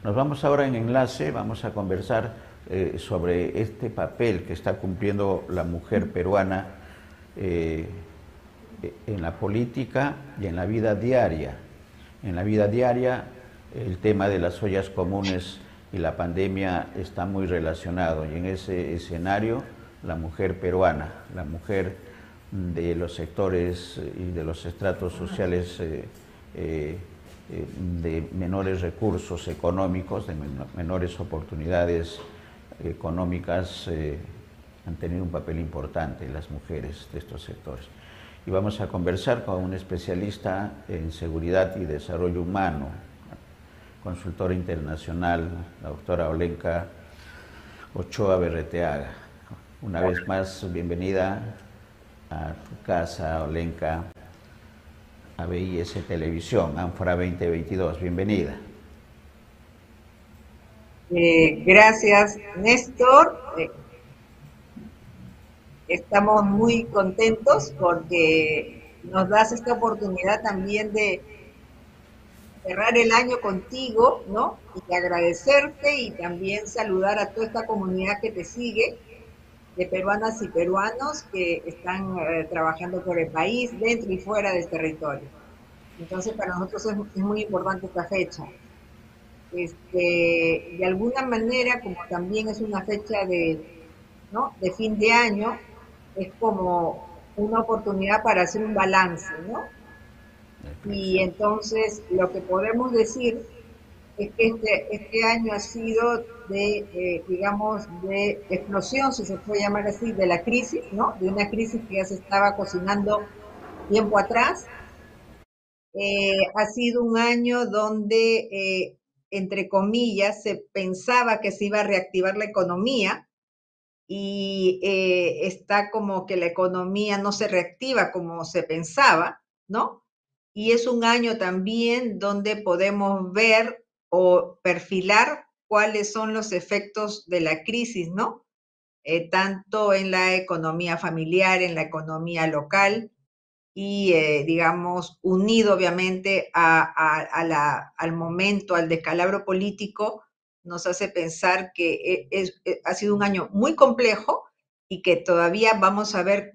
Nos vamos ahora en enlace, vamos a conversar sobre este papel que está cumpliendo la mujer peruana eh, en la política y en la vida diaria. En la vida diaria, el tema de las ollas comunes y la pandemia está muy relacionado, y en ese escenario la mujer peruana, la mujer de los sectores y de los estratos sociales de menores recursos económicos, de menores oportunidades económicas, han tenido un papel importante las mujeres de estos sectores. Y vamos a conversar con un especialista en seguridad y desarrollo humano, consultora internacional, la doctora Olenka Ochoa Berreteaga. Una vez más, bienvenida a tu casa, Olenka, a BIS Televisión, Ánfora 2022. Bienvenida. Gracias, Néstor. Estamos muy contentos porque nos das esta oportunidad también de cerrar el año contigo, ¿no? Y agradecerte y también saludar a toda esta comunidad que te sigue, de peruanas y peruanos que están trabajando por el país, dentro y fuera del territorio. Entonces, para nosotros es muy importante esta fecha. De alguna manera, como también es una fecha ¿no? de fin de año, es como una oportunidad para hacer un balance, ¿no? Y Reflexión. entonces lo que podemos decir es que este año ha sido digamos, de explosión, si se puede llamar así, de la crisis, ¿no? De una crisis que ya se estaba cocinando tiempo atrás. Ha sido un año donde, entre comillas, se pensaba que se iba a reactivar la economía y está como que la economía no se reactiva como se pensaba, ¿no? Y es un año también donde podemos ver o perfilar cuáles son los efectos de la crisis, ¿no? Tanto en la economía familiar, en la economía local, y, digamos, unido obviamente al momento, al descalabro político, nos hace pensar que ha sido un año muy complejo y que todavía vamos a ver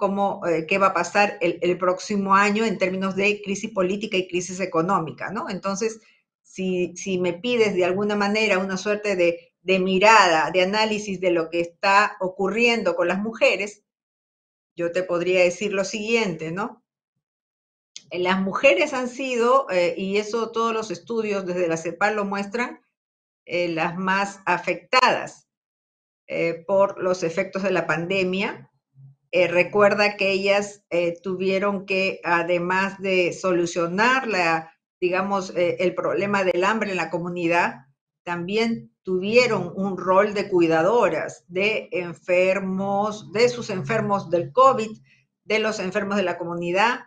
qué va a pasar el próximo año en términos de crisis política y crisis económica, ¿no? Entonces, si me pides de alguna manera una suerte de mirada, de análisis de lo que está ocurriendo con las mujeres, yo te podría decir lo siguiente, ¿no? Las mujeres han sido, y eso todos los estudios desde la CEPAL lo muestran, las más afectadas por los efectos de la pandemia. Recuerda que ellas tuvieron que, además de solucionar digamos, el problema del hambre en la comunidad, también tuvieron un rol de cuidadoras de enfermos, de sus enfermos del COVID, de los enfermos de la comunidad.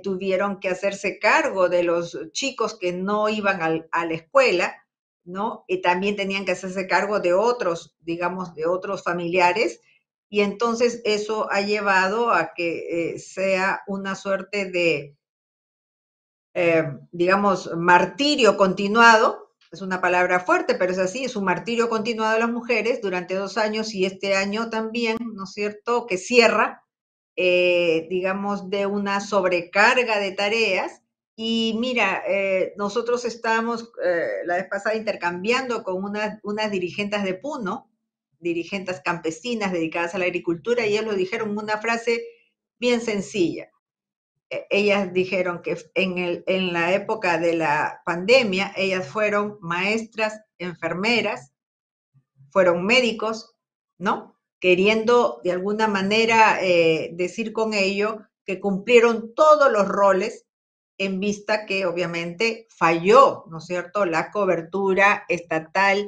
Tuvieron que hacerse cargo de los chicos que no iban a la escuela, ¿no? Y también tenían que hacerse cargo de otros, digamos, de otros familiares, y entonces eso ha llevado a que sea una suerte de, digamos, martirio continuado. Es una palabra fuerte, pero es así, es un martirio continuado de las mujeres durante 2 años, y este año también, ¿no es cierto?, que cierra, digamos, de una sobrecarga de tareas. Y mira, nosotros estábamos la vez pasada intercambiando con unas dirigentes de Puno, dirigentes campesinas dedicadas a la agricultura, y ellos lo dijeron una frase bien sencilla. Ellas dijeron que en la época de la pandemia, ellas fueron maestras, enfermeras, fueron médicos, ¿no? Queriendo de alguna manera decir con ello que cumplieron todos los roles, en vista que obviamente falló, ¿no es cierto?, la cobertura estatal,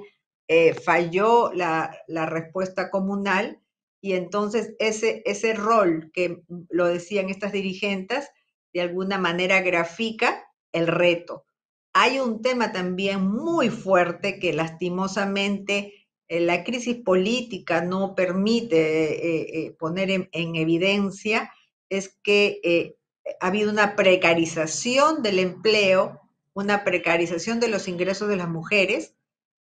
falló la respuesta comunal, y entonces ese rol que lo decían estas dirigentes, de alguna manera grafica el reto. Hay un tema también muy fuerte que lastimosamente la crisis política no permite poner en evidencia, es que ha habido una precarización del empleo, una precarización de los ingresos de las mujeres,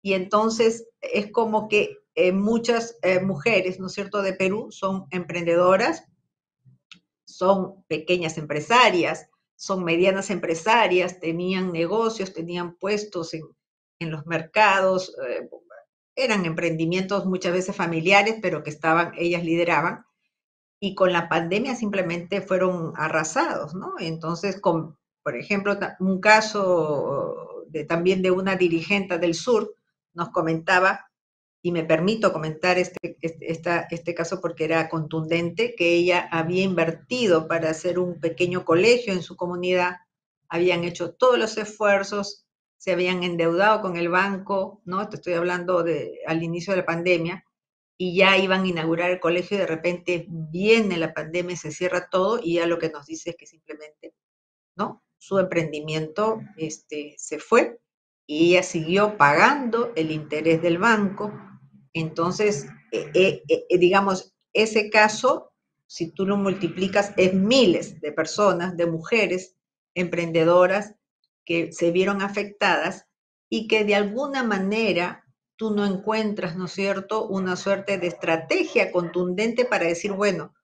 y entonces es como que muchas mujeres, ¿no es cierto?, de Perú son emprendedoras, son pequeñas empresarias, son medianas empresarias, tenían negocios, tenían puestos en los mercados, eran emprendimientos muchas veces familiares, pero que estaban, ellas lideraban, y con la pandemia simplemente fueron arrasados, ¿no? Entonces, por ejemplo, un caso también de una dirigente del sur nos comentaba, y me permito comentar este caso porque era contundente, que ella había invertido para hacer un pequeño colegio en su comunidad, habían hecho todos los esfuerzos, se habían endeudado con el banco, ¿no? Te estoy hablando al inicio de la pandemia, y ya iban a inaugurar el colegio y de repente viene la pandemia, se cierra todo y ya lo que nos dice es que simplemente, ¿no? Su emprendimiento se fue y ella siguió pagando el interés del banco. Entonces, digamos, ese caso, si tú lo multiplicas, es miles de personas, de mujeres emprendedoras que se vieron afectadas y que de alguna manera tú no encuentras, ¿no es cierto?, una suerte de estrategia contundente para decir, bueno,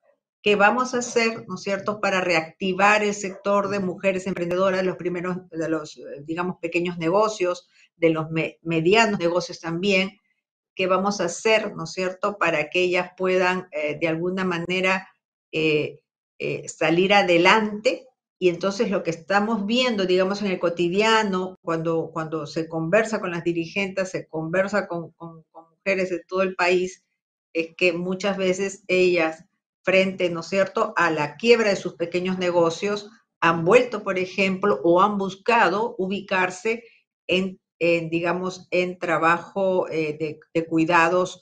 ¿qué vamos a hacer, ¿no es cierto?, para reactivar el sector de mujeres emprendedoras, los primeros, de los, digamos, pequeños negocios, de los medianos negocios también? ¿Qué vamos a hacer, ¿no es cierto?, para que ellas puedan de alguna manera eh, salir adelante. Y entonces lo que estamos viendo, digamos, en el cotidiano, cuando se conversa con las dirigentes, se conversa con mujeres de todo el país, es que muchas veces ellas, frente, ¿no es cierto?, a la quiebra de sus pequeños negocios, han vuelto, por ejemplo, o han buscado ubicarse digamos, en trabajo de cuidados,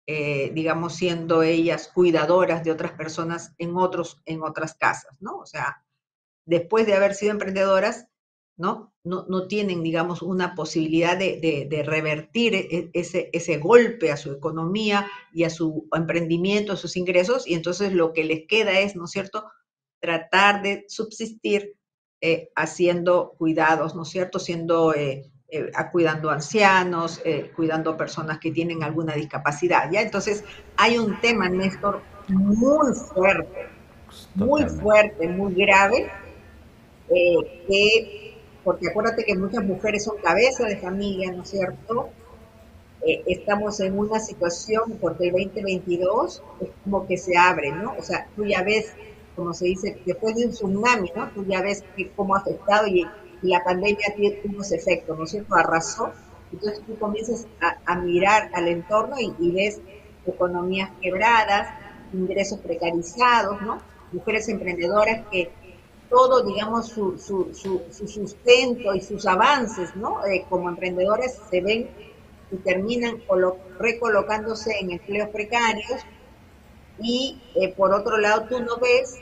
digamos, siendo ellas cuidadoras de otras personas en otras casas, ¿no? O sea, después de haber sido emprendedoras, ¿no? No tienen, digamos, una posibilidad de revertir ese golpe a su economía y a su emprendimiento, a sus ingresos, y entonces lo que les queda es, ¿no es cierto?, tratar de subsistir haciendo cuidados, ¿no es cierto?, cuidando ancianos, cuidando personas que tienen alguna discapacidad, ¿ya? Entonces, hay un tema, Néstor, muy Totalmente. fuerte, muy grave, porque acuérdate que muchas mujeres son cabeza de familia, ¿no es cierto? Estamos en una situación, porque el 2022 es como que se abre, ¿no? O sea, tú ya ves, como se dice, después de un tsunami, ¿no? Tú ya ves cómo ha afectado y la pandemia tuvo ese efecto, ¿no es cierto? Arrasó. Entonces tú comienzas a mirar al entorno y ves economías quebradas, ingresos precarizados, ¿no? Mujeres emprendedoras que todo, digamos, su sustento y sus avances, ¿no? Como emprendedoras se ven y terminan recolocándose en empleos precarios y por otro lado tú no ves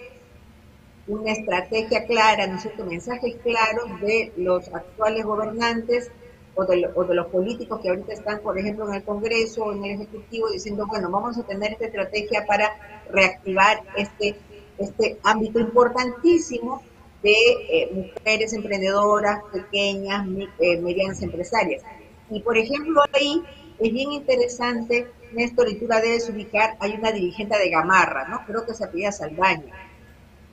una estrategia clara, ¿no es cierto?, mensajes claros de los actuales gobernantes o de los políticos que ahorita están, por ejemplo, en el Congreso o en el Ejecutivo, diciendo, bueno, vamos a tener esta estrategia para reactivar este ámbito importantísimo de mujeres emprendedoras, pequeñas, medianas empresarias. Y, por ejemplo, ahí es bien interesante, Néstor, y tú la debes ubicar, hay una dirigente de Gamarra, ¿no? Creo que se apellida Saldaña,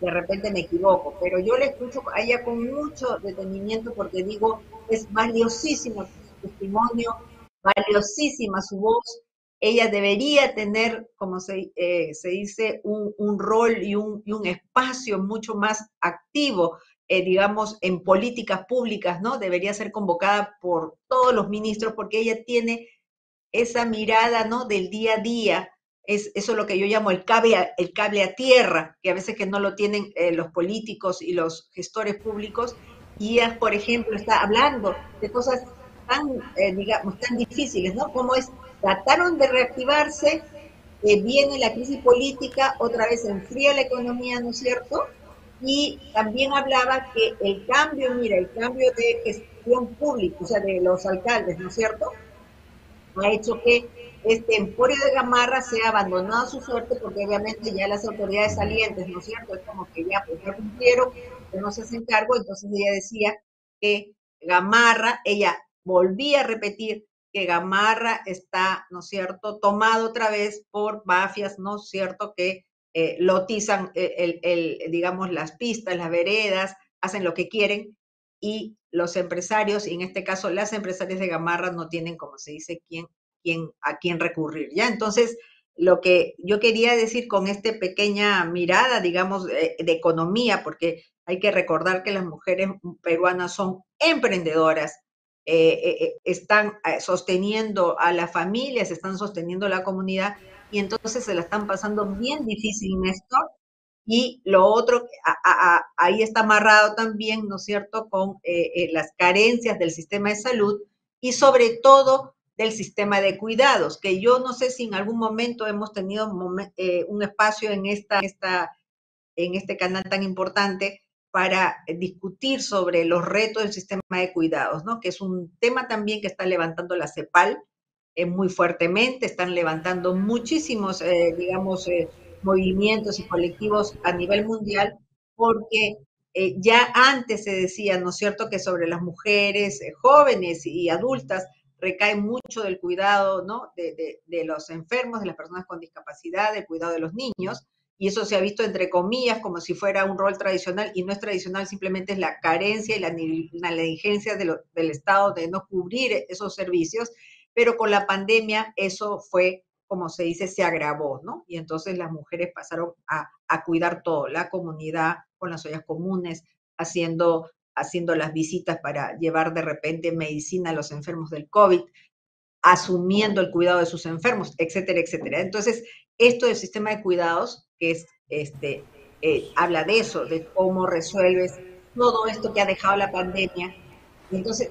de repente me equivoco, pero yo le escucho a ella con mucho detenimiento porque digo, es valiosísimo su testimonio, valiosísima su voz, ella debería tener, como se dice, un rol y un espacio mucho más activo, digamos, en políticas públicas, ¿no? Debería ser convocada por todos los ministros porque ella tiene esa mirada, ¿no?, del día a día, es eso es lo que yo llamo el cable a tierra, que a veces que no lo tienen los políticos y los gestores públicos, y ella, por ejemplo, está hablando de cosas tan, digamos, tan difíciles, ¿no? Como es, trataron de reactivarse, viene la crisis política, otra vez se enfría la economía, ¿no es cierto? Y también hablaba que el cambio, mira, el cambio de gestión pública, o sea, de los alcaldes, ¿no es cierto?, ha hecho que este emporio de Gamarra sea abandonado a su suerte porque obviamente ya las autoridades salientes, ¿no es cierto? Es como que ya, pues ya cumplieron, que no se hacen cargo, entonces ella decía que Gamarra, ella volvía a repetir que Gamarra está, ¿no es cierto?, tomado otra vez por mafias, ¿no es cierto?, que lotizan, digamos, las pistas, las veredas, hacen lo que quieren, y los empresarios, y en este caso las empresarias de Gamarra, no tienen, como se dice, a quién recurrir, ¿ya? Entonces, lo que yo quería decir con esta pequeña mirada, digamos, de economía, porque hay que recordar que las mujeres peruanas son emprendedoras, están sosteniendo a las familias, están sosteniendo la comunidad, y entonces se la están pasando bien difícil, Néstor. Y lo otro, ahí está amarrado también, ¿no es cierto?, con las carencias del sistema de salud y sobre todo del sistema de cuidados, que yo no sé si en algún momento hemos tenido un espacio en este canal tan importante para discutir sobre los retos del sistema de cuidados, ¿no? Que es un tema también que está levantando la CEPAL muy fuertemente, están levantando muchísimos, digamos, movimientos y colectivos a nivel mundial, porque ya antes se decía, ¿no es cierto?, que sobre las mujeres jóvenes y adultas recae mucho del cuidado, ¿no?, de los enfermos, de las personas con discapacidad, del cuidado de los niños, y eso se ha visto entre comillas como si fuera un rol tradicional, y no es tradicional, simplemente es la carencia y la negligencia del Estado de no cubrir esos servicios, pero con la pandemia eso fue, como se dice, se agravó, ¿no? Y entonces las mujeres pasaron a cuidar todo, la comunidad, con las ollas comunes, haciendo las visitas para llevar de repente medicina a los enfermos del COVID, asumiendo el cuidado de sus enfermos, etcétera, etcétera. Entonces, esto del sistema de cuidados, que es habla de eso, de cómo resuelves todo esto que ha dejado la pandemia. Y entonces,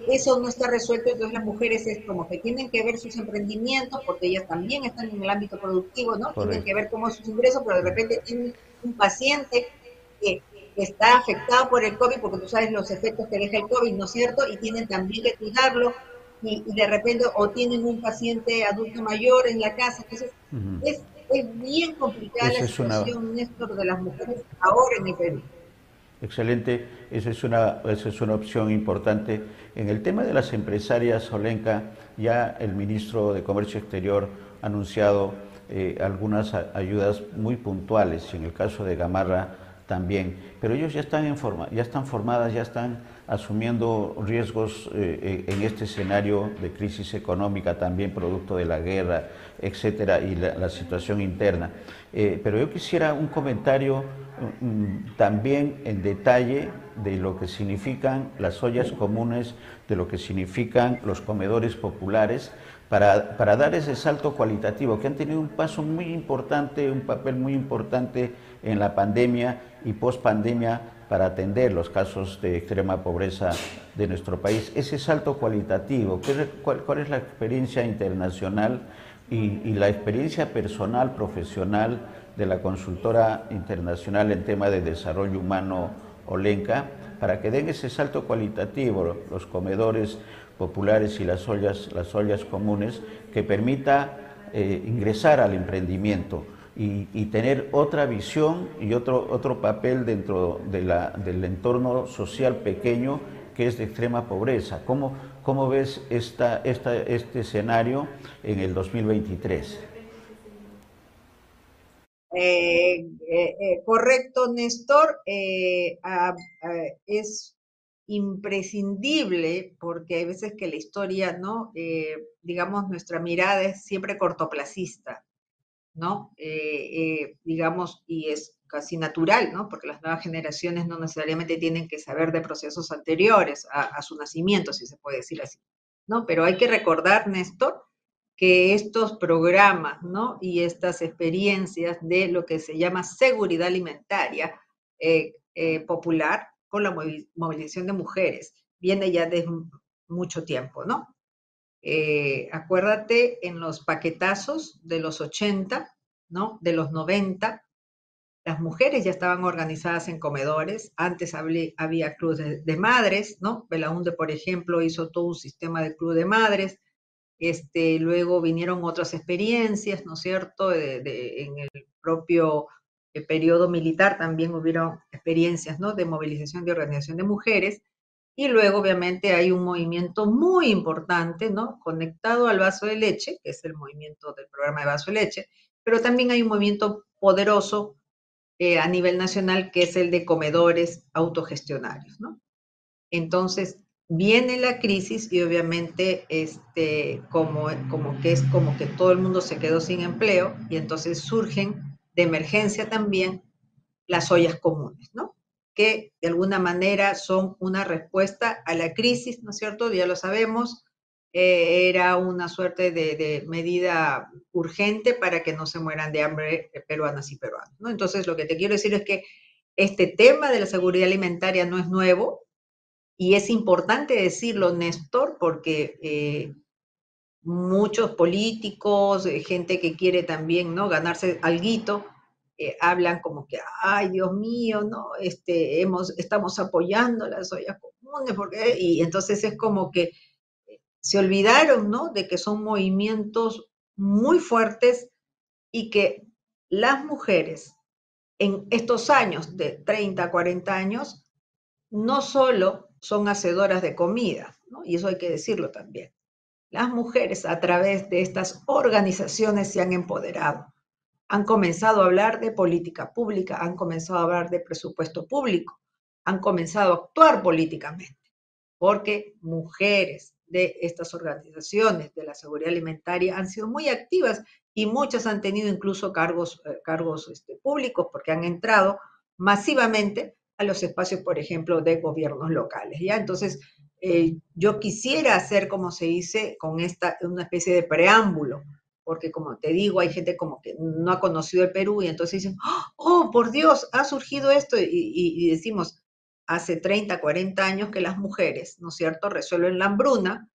eso no está resuelto, entonces las mujeres es como que tienen que ver sus emprendimientos, porque ellas también están en el ámbito productivo, ¿no? Tienen que Correcto. ver cómo sus ingresos, pero de repente tienen un paciente que está afectado por el COVID, porque tú sabes los efectos que deja el COVID, ¿no es cierto? Y tienen también que cuidarlo, y de repente, o tienen un paciente adulto mayor en la casa. Entonces, es bien complicada la Esa es una, situación, Néstor, de las mujeres ahora en el Perú. excelente, esa es una opción importante. En el tema de las empresarias, Olenka, ya el ministro de Comercio Exterior ha anunciado algunas ayudas muy puntuales, en el caso de Gamarra también, pero ellos ya están, ya están formadas, ya están asumiendo riesgos en este escenario de crisis económica, también producto de la guerra, etcétera, y la situación interna. Pero yo quisiera un comentario también en detalle de lo que significan las ollas comunes, de lo que significan los comedores populares, para dar ese salto cualitativo, que han tenido un paso muy importante, un papel muy importante en la pandemia y post-pandemia para atender los casos de extrema pobreza de nuestro país. Ese salto cualitativo, ¿cuál es la experiencia internacional y la experiencia personal, profesional de la consultora internacional en tema de desarrollo humano Olenka, para que den ese salto cualitativo, los comedores populares y las ollas comunes, que permita ingresar al emprendimiento y tener otra visión y otro papel dentro del entorno social pequeño que es de extrema pobreza? ¿Cómo ves este escenario en el 2023? Correcto, Néstor. Es imprescindible porque hay veces que la historia, ¿no? Digamos, nuestra mirada es siempre cortoplacista, ¿no? Digamos, y es casi natural, ¿no? Porque las nuevas generaciones no necesariamente tienen que saber de procesos anteriores a su nacimiento, si se puede decir así, ¿no? Pero hay que recordar, Néstor, que estos programas, ¿no?, y estas experiencias de lo que se llama seguridad alimentaria popular con la movilización de mujeres viene ya de mucho tiempo, ¿no? Acuérdate en los paquetazos de los 80, ¿no?, de los 90, las mujeres ya estaban organizadas en comedores, antes había clubes de madres, ¿no? Belaunde, por ejemplo, hizo todo un sistema de club de madres. Luego vinieron otras experiencias, ¿no es cierto? En el propio periodo militar también hubieron experiencias, ¿no?, de movilización de organización de mujeres, Y luego, obviamente, hay un movimiento muy importante, ¿no? Conectado al vaso de leche, que es el movimiento del programa de vaso de leche, pero también hay un movimiento poderoso a nivel nacional, que es el de comedores autogestionarios, ¿no? Entonces, viene la crisis y obviamente como que es como que todo el mundo se quedó sin empleo y entonces surgen de emergencia también las ollas comunes, ¿no? Que de alguna manera son una respuesta a la crisis, ¿no es cierto? Ya lo sabemos, era una suerte de medida urgente para que no se mueran de hambre peruanas y peruanos, ¿no? Entonces, lo que te quiero decir es que este tema de la seguridad alimentaria no es nuevo y es importante decirlo, Néstor, porque muchos políticos, gente que quiere también, ¿no?, ganarse alguito, hablan como que, ay, Dios mío, ¿no? Estamos apoyando las ollas comunes, porque, y entonces es como que se olvidaron, ¿no?, de que son movimientos muy fuertes y que las mujeres en estos años de 30, 40 años no solo son hacedoras de comida, ¿no? Y eso hay que decirlo también. Las mujeres a través de estas organizaciones se han empoderado, han comenzado a hablar de política pública, han comenzado a hablar de presupuesto público, han comenzado a actuar políticamente, porque mujeres de estas organizaciones de la seguridad alimentaria han sido muy activas y muchas han tenido incluso cargos públicos porque han entrado masivamente a los espacios, por ejemplo, de gobiernos locales. ¿Ya? Entonces, yo quisiera hacer, como se dice, con una especie de preámbulo, porque como te digo, hay gente como que no ha conocido el Perú y entonces dicen, oh, por Dios, ha surgido esto y decimos, hace 30, 40 años que las mujeres, ¿no es cierto?, resuelven la hambruna.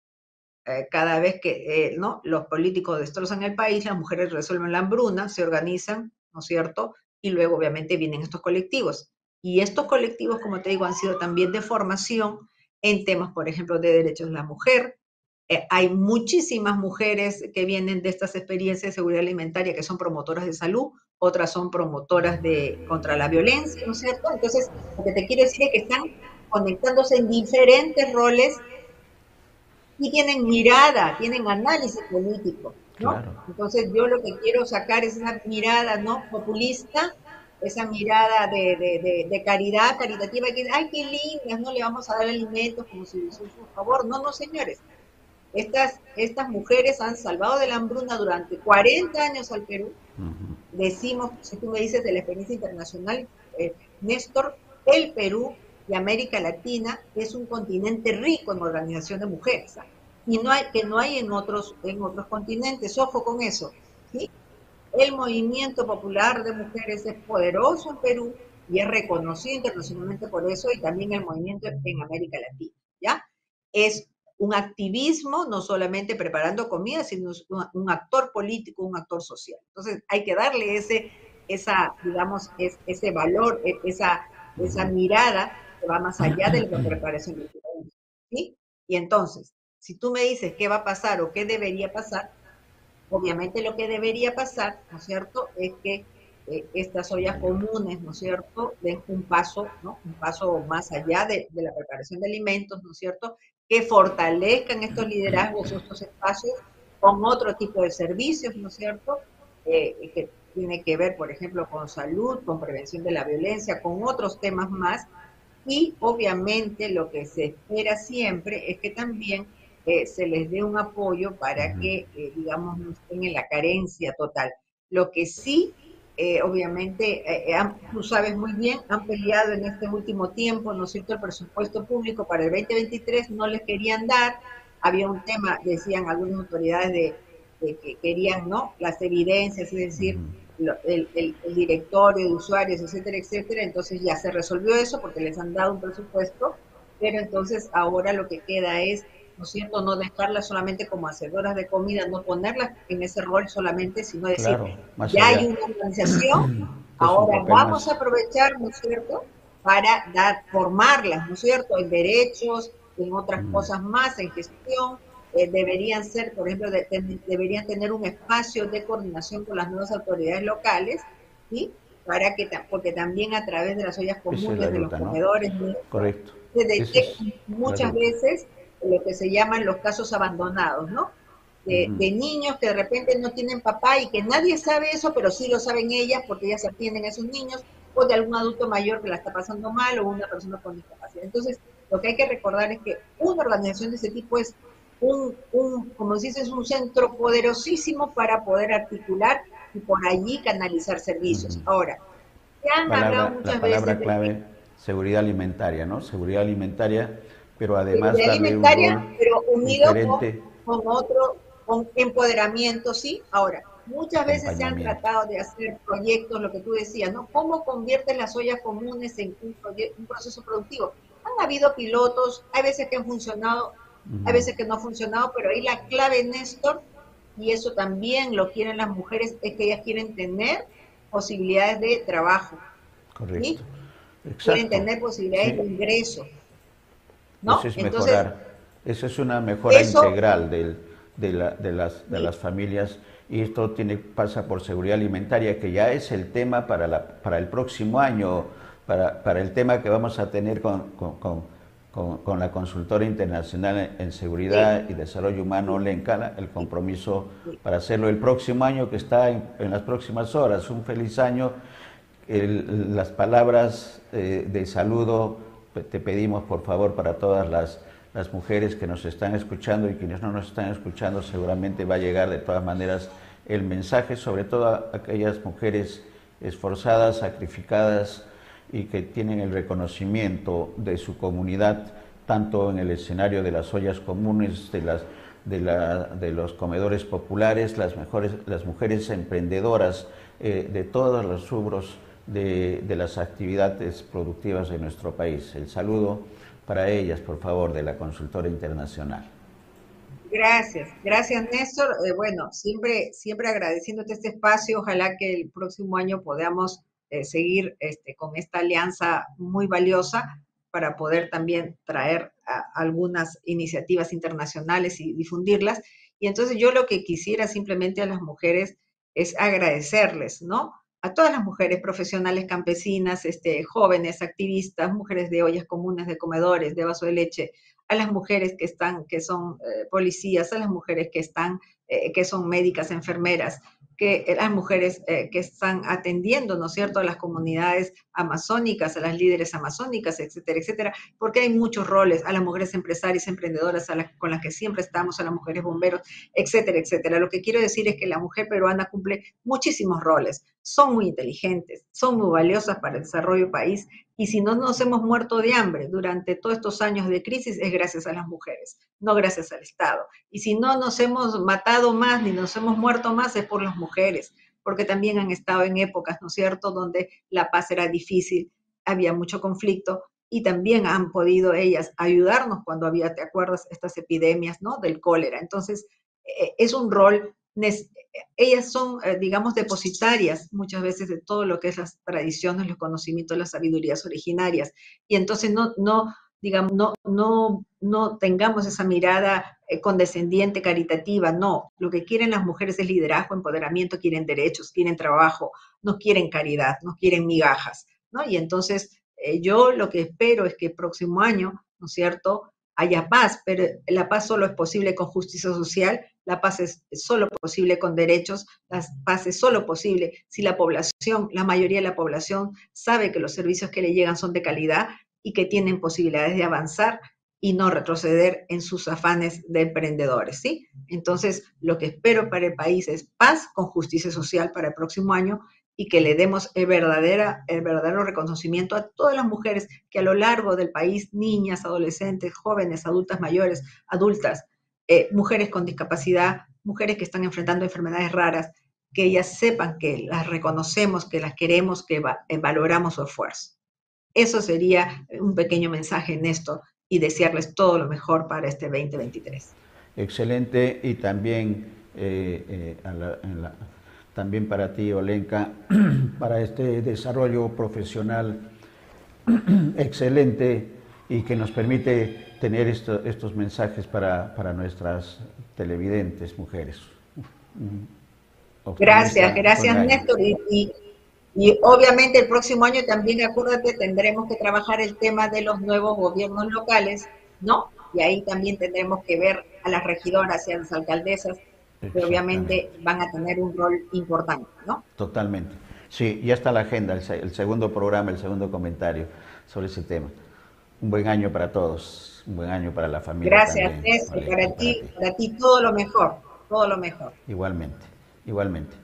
Cada vez que ¿no?, los políticos destrozan el país, las mujeres resuelven la hambruna, se organizan, ¿no es cierto?, y luego obviamente vienen estos colectivos. Y estos colectivos, como te digo, han sido también de formación en temas, por ejemplo, de derechos de la mujer. Hay muchísimas mujeres que vienen de estas experiencias de seguridad alimentaria que son promotoras de salud, otras son promotoras contra la violencia, ¿no es cierto? Entonces, lo que te quiero decir es que están conectándose en diferentes roles y tienen mirada, tienen análisis político, ¿no? Claro. Entonces, yo lo que quiero sacar es esa mirada, ¿no?, populista, esa mirada de caridad, caritativa, que, ay, qué lindas, ¿no? Le vamos a dar alimentos como si es un favor. No, no, señores. Estas mujeres han salvado de la hambruna durante 40 años al Perú. Ujú. Decimos, si tú me dices de la experiencia internacional, Néstor, el Perú y América Latina es un continente rico en organización de mujeres, ¿ah? Y no hay en otros continentes, ojo con eso, ¿sí? El movimiento popular de mujeres es poderoso en Perú y es reconocido internacionalmente por eso, y también el movimiento en América Latina, ¿ya? Es un activismo, no solamente preparando comida, sino un actor político, un actor social. Entonces, hay que darle digamos, ese valor, esa Ujú. mirada que va más allá de la preparación del ciudadano, ¿sí? Y entonces, si tú me dices qué va a pasar o qué debería pasar, obviamente lo que debería pasar, ¿no es cierto?, es que estas ollas comunes, ¿no es cierto?, den un paso, ¿no?, un paso más allá de la preparación de alimentos, ¿no es cierto?, que fortalezcan estos liderazgos o estos espacios con otro tipo de servicios, ¿no es cierto?, que tiene que ver, por ejemplo, con salud, con prevención de la violencia, con otros temas más. Y obviamente lo que se espera siempre es que también se les dé un apoyo para Ujú. que, digamos, no estén en la carencia total. Lo que sí, obviamente, tú sabes muy bien, han peleado en este último tiempo, ¿no es cierto?, el presupuesto público para el 2023 no les querían dar. Había un tema, decían algunas autoridades, de que querían, ¿no?, las evidencias, es decir, Ujú. el directorio de usuarios, etcétera, etcétera. Entonces ya se resolvió eso porque les han dado un presupuesto, pero entonces ahora lo que queda es, ¿no es cierto?, no dejarlas solamente como hacedoras de comida, no ponerlas en ese rol solamente, sino decir, Claro, más ya hay allá. una organización, Es un ahora papel vamos a más. aprovechar, ¿no es cierto?, para formarlas, ¿no es cierto?, en derechos, en otras Mm. cosas más, en gestión. Deberían ser, por ejemplo, deberían tener un espacio de coordinación con las nuevas autoridades locales, ¿sí? Porque también a través de las ollas Esa es la comunes, de los ruta, ¿no? comedores, ¿no?, Correcto. se Ese es detectan la muchas lucha. veces lo que se llaman los casos abandonados, ¿no? Ujú, De niños que de repente no tienen papá y que nadie sabe eso, pero sí lo saben ellas porque ellas atienden a esos niños, o de algún adulto mayor que la está pasando mal o una persona con discapacidad. Entonces, lo que hay que recordar es que una organización de ese tipo es como se dice, es un centro poderosísimo para poder articular y por allí canalizar servicios. ujú. Ahora, se han hablado La muchas veces palabra de que clave, seguridad alimentaria, ¿no? Seguridad alimentaria, pero además seguridad darle un alimentaria, rol pero unido diferente, con otro, con empoderamiento, ¿sí? Ahora, muchas veces se han acompañamiento. tratado de hacer proyectos, lo que tú decías, ¿no? ¿Cómo conviertes las ollas comunes en un proceso productivo? Han habido pilotos, hay veces que han funcionado, hay Ujú, veces que no han funcionado, pero ahí la clave, Néstor, y eso también lo quieren las mujeres, es que ellas quieren tener posibilidades de trabajo, correcto. ¿sí? Quieren Exacto. tener posibilidades de Sí, ingreso, eso ¿no? es Entonces, mejorar. Eso es una mejora eso integral de sí, las familias y esto pasa por seguridad alimentaria, que ya es el tema para el próximo año, para el tema que vamos a tener con la consultora internacional en sí, seguridad y desarrollo humano, sí, Lencala, el sí, compromiso sí. para hacerlo el próximo año, que está en las próximas horas. Un feliz año. Las palabras de saludo te pedimos por favor para todas las mujeres que nos están escuchando y quienes no nos están escuchando, seguramente va a llegar de todas maneras el mensaje, sobre todo a aquellas mujeres esforzadas, sacrificadas y que tienen el reconocimiento de su comunidad, tanto en el escenario de las ollas comunes, de los comedores populares, las mujeres emprendedoras de todos los rubros de las actividades productivas de nuestro país. El saludo para ellas, por favor, de la consultora internacional. Gracias, gracias Néstor. Bueno, siempre agradeciéndote este espacio. Ojalá que el próximo año podamos seguir con esta alianza muy valiosa para poder también traer algunas iniciativas internacionales y difundirlas. Y entonces yo lo que quisiera simplemente a las mujeres es agradecerles, ¿no? A todas las mujeres profesionales campesinas, jóvenes, activistas, mujeres de ollas comunes, de comedores, de vaso de leche, a las mujeres que son policías, a las mujeres que son médicas, enfermeras, las mujeres que están atendiendo, ¿no es cierto?, a las comunidades amazónicas, a las líderes amazónicas, etcétera, etcétera, porque hay muchos roles, a las mujeres empresarias, emprendedoras, con las que siempre estamos, a las mujeres bomberos, etcétera, etcétera. Lo que quiero decir es que la mujer peruana cumple muchísimos roles, son muy inteligentes, son muy valiosas para el desarrollo del país y si no nos hemos muerto de hambre durante todos estos años de crisis es gracias a las mujeres, no gracias al Estado. Y si no nos hemos matado más ni nos hemos muerto más es por las mujeres, porque también han estado en épocas, ¿no es cierto?, donde la paz era difícil, había mucho conflicto y también han podido ellas ayudarnos cuando había, ¿te acuerdas?, estas epidemias, ¿no?, del cólera. Entonces, es un rol ellas son, digamos, depositarias muchas veces de todo lo que es las tradiciones, los conocimientos, las sabidurías originarias. Y entonces digamos, no tengamos esa mirada condescendiente, caritativa, no. Lo que quieren las mujeres es liderazgo, empoderamiento, quieren derechos, quieren trabajo, no quieren caridad, no quieren migajas, ¿no? Y entonces yo lo que espero es que el próximo año, ¿no es cierto?, haya paz, pero la paz solo es posible con justicia social, la paz es solo posible con derechos, la paz es solo posible si la población, la mayoría de la población sabe que los servicios que le llegan son de calidad y que tienen posibilidades de avanzar y no retroceder en sus afanes de emprendedores, ¿sí? Entonces, lo que espero para el país es paz con justicia social para el próximo año y que le demos el verdadero reconocimiento a todas las mujeres que a lo largo del país, niñas, adolescentes, jóvenes, adultas mayores, adultas, mujeres con discapacidad, mujeres que están enfrentando enfermedades raras, que ellas sepan que las reconocemos, que las queremos, que valoramos su esfuerzo. Eso sería un pequeño mensaje, Néstor, y desearles todo lo mejor para este 2023. Excelente y también, también para ti, Olenka, para este desarrollo profesional excelente y que nos permite tener estos mensajes para nuestras televidentes mujeres. Gracias, Optimista, buen gracias año. Néstor. Y obviamente el próximo año también, acuérdate, tendremos que trabajar el tema de los nuevos gobiernos locales, ¿no? Y ahí también tendremos que ver a las regidoras y a las alcaldesas, que Exactamente. obviamente van a tener un rol importante, ¿no? Totalmente. Sí, ya está la agenda, el segundo programa, el segundo comentario sobre ese tema. Un buen año para todos, un buen año para la familia Gracias, también, César, ¿vale? Y para ti. para ti todo lo mejor, todo lo mejor. Igualmente, igualmente.